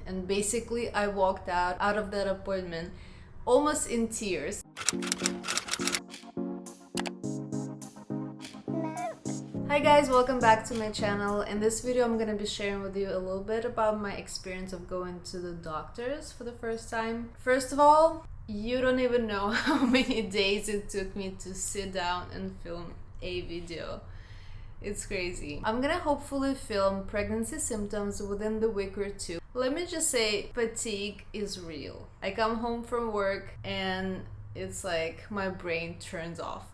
And basically I walked out of that appointment almost in tears. Hi guys, welcome back to my channel. In this video I'm gonna be sharing with you a little bit about my experience of going to the doctors for the first time. First of all, you don't even know how many days it took me to sit down and film a video. It's crazy. I'm gonna hopefully film pregnancy symptoms within the week or two. Let me just say, fatigue is real. I come home from work and it's like my brain turns off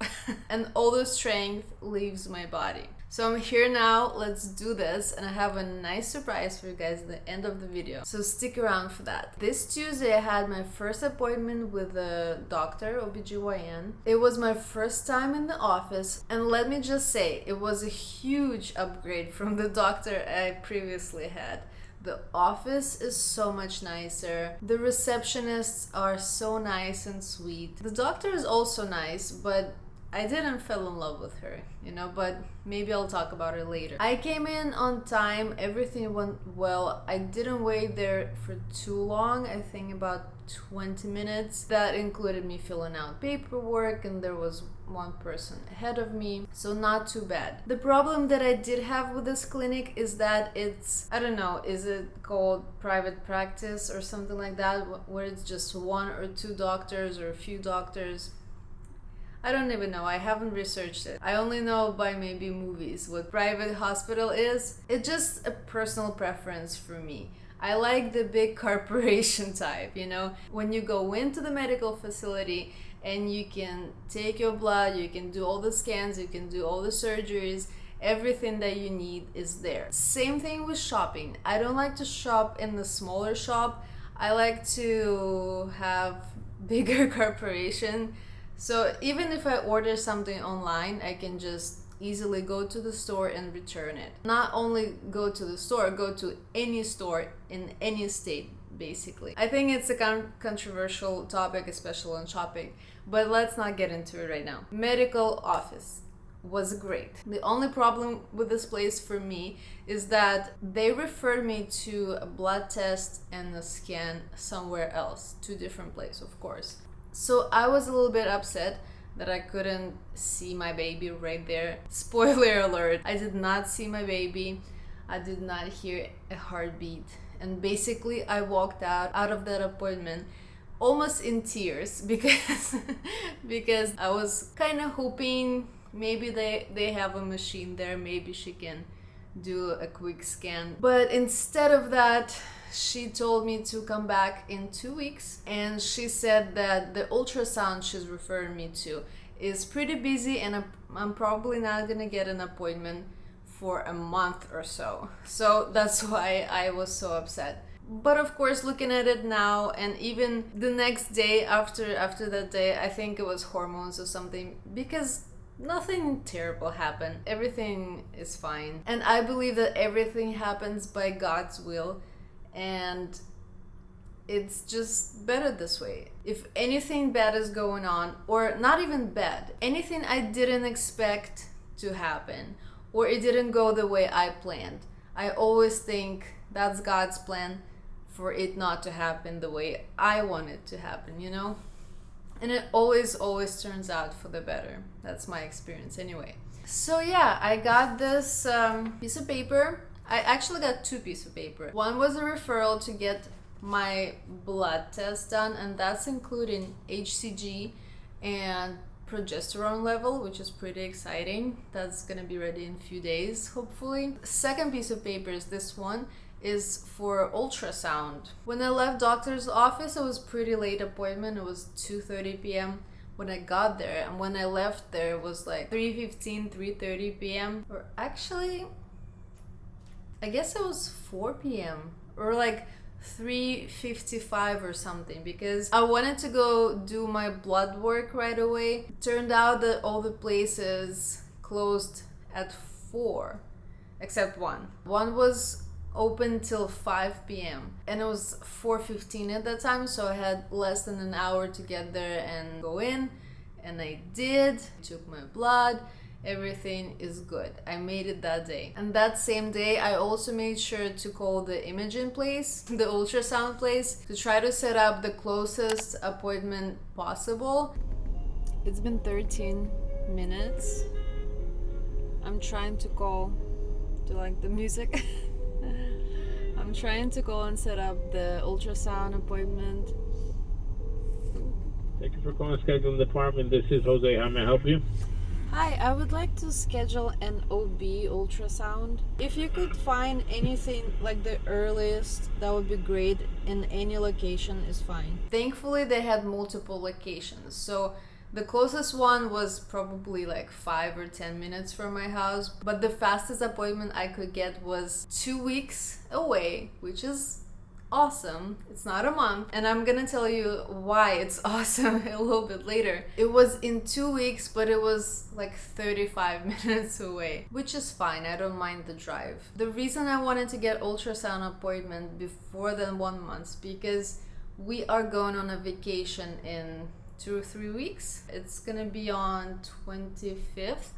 and all the strength leaves my body. So I'm here now, let's do this, and I have a nice surprise for you guys at the end of the video. So stick around for that. This Tuesday I had my first appointment with a doctor, OBGYN. It was my first time in the office, and let me just say, it was a huge upgrade from the doctor I previously had. The office is so much nicer. The receptionists are so nice and sweet. The doctor is also nice, but I didn't fall in love with her, but maybe I'll talk about it later. I came in on time, everything went well. I didn't wait there for too long, I think about 20 minutes. That included me filling out paperwork, and there was one person ahead of me, so not too bad. The problem that I did have with this clinic is that it's, I don't know, is it called private practice or something like that, where it's just one or two doctors or a few doctors? I don't even know, I haven't researched it. I only know by maybe movies what private hospital is. It's just a personal preference for me. I like the big corporation type, when you go into the medical facility and you can take your blood, you can do all the scans, you can do all the surgeries, everything that you need is there. Same thing with shopping. I don't like to shop in the smaller shop. I like to have bigger corporation. So even if I order something online, I can just easily go to the store and return it. Not only go to the store, go to any store in any state, basically. I think it's a controversial topic, especially on shopping, but let's not get into it right now. Medical office was great. The only problem with this place for me is that they referred me to a blood test and a scan somewhere else, two different places, of course. So I was a little bit upset that I couldn't see my baby right there. Spoiler alert, I did not see my baby. I did not hear a heartbeat. And basically I walked out of that appointment almost in tears because I was kind of hoping maybe they have a machine there, maybe she can do a quick scan. But instead of that, she told me to come back in 2 weeks, and she said that the ultrasound she's referring me to is pretty busy, and I'm probably not gonna get an appointment for a month or so. So that's why I was so upset. But of course, looking at it now, and even the next day after that day, I think it was hormones or something, because nothing terrible happened. Everything is fine. And I believe that everything happens by God's will, and it's just better this way. If anything bad is going on, or not even bad, anything I didn't expect to happen, or it didn't go the way I planned, I always think that's God's plan for it not to happen the way I want it to happen, And it always turns out for the better. That's my experience anyway. So yeah, I got this piece of paper. I actually got two pieces of paper. One was a referral to get my blood test done, and that's including HCG and progesterone level, which is pretty exciting. That's gonna be ready in a few days, hopefully. Second piece of paper is this one, is for ultrasound. When I left doctor's office, it was pretty late appointment. It was 2:30 p.m. when I got there, and when I left there it was like 3:15, 3:30 p.m. or actually I guess it was 4 p.m. or like 3:55 or something, because I wanted to go do my blood work right away. It turned out that all the places closed at 4 except one. One was open till 5 p.m. and it was 4:15 at that time, so I had less than an hour to get there and go in, and I did. I took my blood everything is good. I made it that day. And that same day, I also made sure to call the imaging place, the ultrasound place, to try to set up the closest appointment possible. It's been 13 minutes. I'm trying to call. Do you like the music? I'm trying to call and set up the ultrasound appointment. Thank you for calling scheduling department. This is Jose. How may I help you? Hi, I would like to schedule an OB ultrasound. If you could find anything like the earliest, that would be great. In any location is fine. Thankfully, they had multiple locations. So the closest one was probably like 5 or 10 minutes from my house. But the fastest appointment I could get was 2 weeks away, which is awesome. It's not a month, and I'm gonna tell you why it's awesome a little bit later. It was in 2 weeks, but it was like 35 minutes away, which is fine. I don't mind the drive. The reason I wanted to get ultrasound appointment before than 1 month because we are going on a vacation in 2 or 3 weeks. It's gonna be on 25th.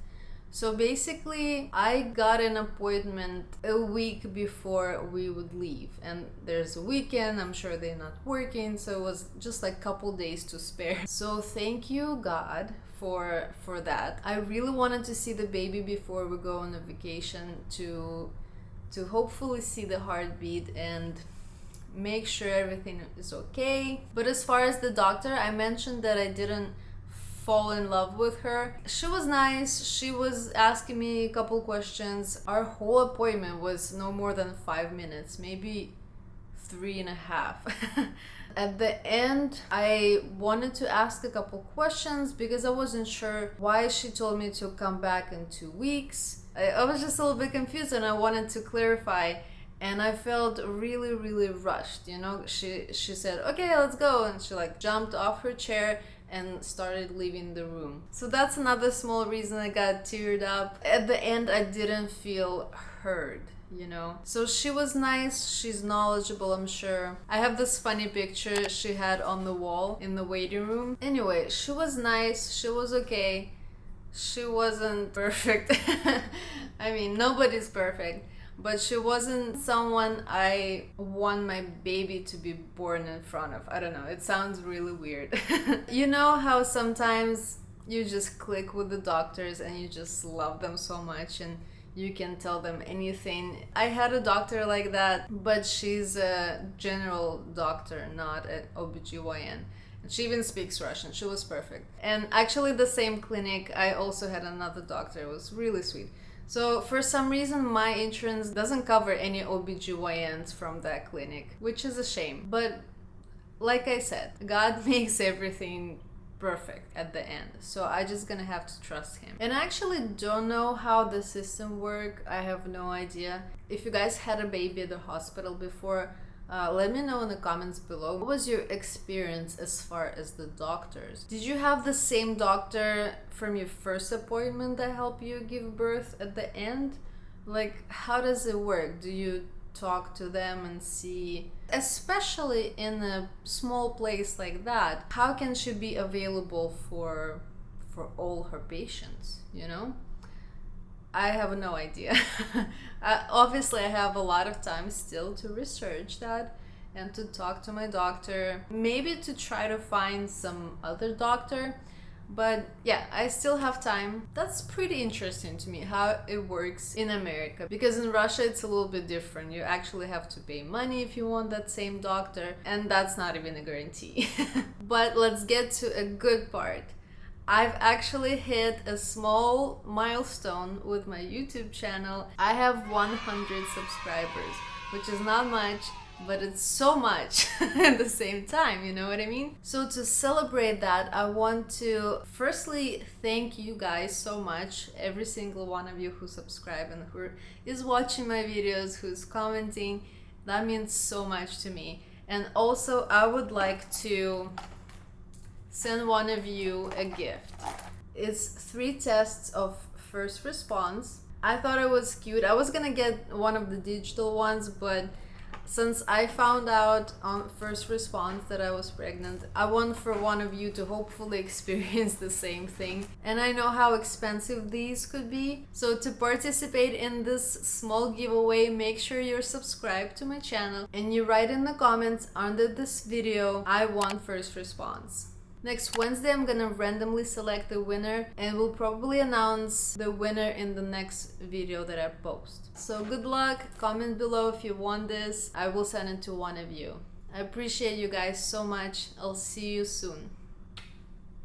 So basically, I got an appointment a week before we would leave. And there's a weekend, I'm sure they're not working, so it was just like a couple days to spare. So thank you, God, for that. I really wanted to see the baby before we go on a vacation to hopefully see the heartbeat and make sure everything is okay. But as far as the doctor, I mentioned that I didn't fall in love with her. She was nice. She was asking me a couple questions. Our whole appointment was no more than 5 minutes, maybe 3.5. At the end, I wanted to ask a couple questions because I wasn't sure why she told me to come back in 2 weeks. I was just a little bit confused and I wanted to clarify. And I felt really, really rushed, you know. She said, okay, let's go. And she like jumped off her chair and started leaving the room. So that's another small reason I got teared up. At the end, I didn't feel heard, you know. So she was nice, she's knowledgeable, I'm sure. I have this funny picture she had on the wall in the waiting room. Anyway, she was nice, she was okay. She wasn't perfect. I mean, nobody's perfect. But she wasn't someone I want my baby to be born in front of. I don't know, it sounds really weird. You know how sometimes you just click with the doctors and you just love them so much and you can tell them anything. I had a doctor like that, but she's a general doctor, not an OBGYN. She even speaks Russian. She was perfect. And actually the same clinic, I also had another doctor. It was really sweet. So for some reason my insurance doesn't cover any OBGYNs from that clinic, which is a shame. But like I said, God makes everything perfect at the end. So I just gonna have to trust him. And I actually don't know how the system works. I have no idea. If you guys had a baby at the hospital before, let me know in the comments below. What was your experience as far as the doctors? Did you have the same doctor from your first appointment that helped you give birth at the end? Like, how does it work? Do you talk to them and see, especially in a small place like that, how can she be available for all her patients, you know? I have no idea. Obviously, I have a lot of time still to research that and to talk to my doctor, maybe to try to find some other doctor. But yeah, I still have time. That's pretty interesting to me how it works in America, because in Russia it's a little bit different. You actually have to pay money if you want that same doctor, and that's not even a guarantee. But let's get to a good part. I've actually hit a small milestone with my YouTube channel. I have 100 subscribers, which is not much, but it's so much at the same time, you know what I mean? So to celebrate that, I want to firstly thank you guys so much, every single one of you who subscribe and who is watching my videos, who's commenting. That means so much to me. And also I would like to send one of you a gift. It's 3 tests of first response. I thought it was cute. I was gonna get one of the digital ones, but Since I found out on first response that I was pregnant, I want for one of you to hopefully experience the same thing. And I know how expensive these could be. So to participate in this small giveaway, make sure you're subscribed to my channel and you write in the comments under this video, I want first response. Next Wednesday, I'm gonna randomly select the winner and we'll probably announce the winner in the next video that I post. So good luck, comment below if you want this. I will send it to one of you. I appreciate you guys so much. I'll see you soon.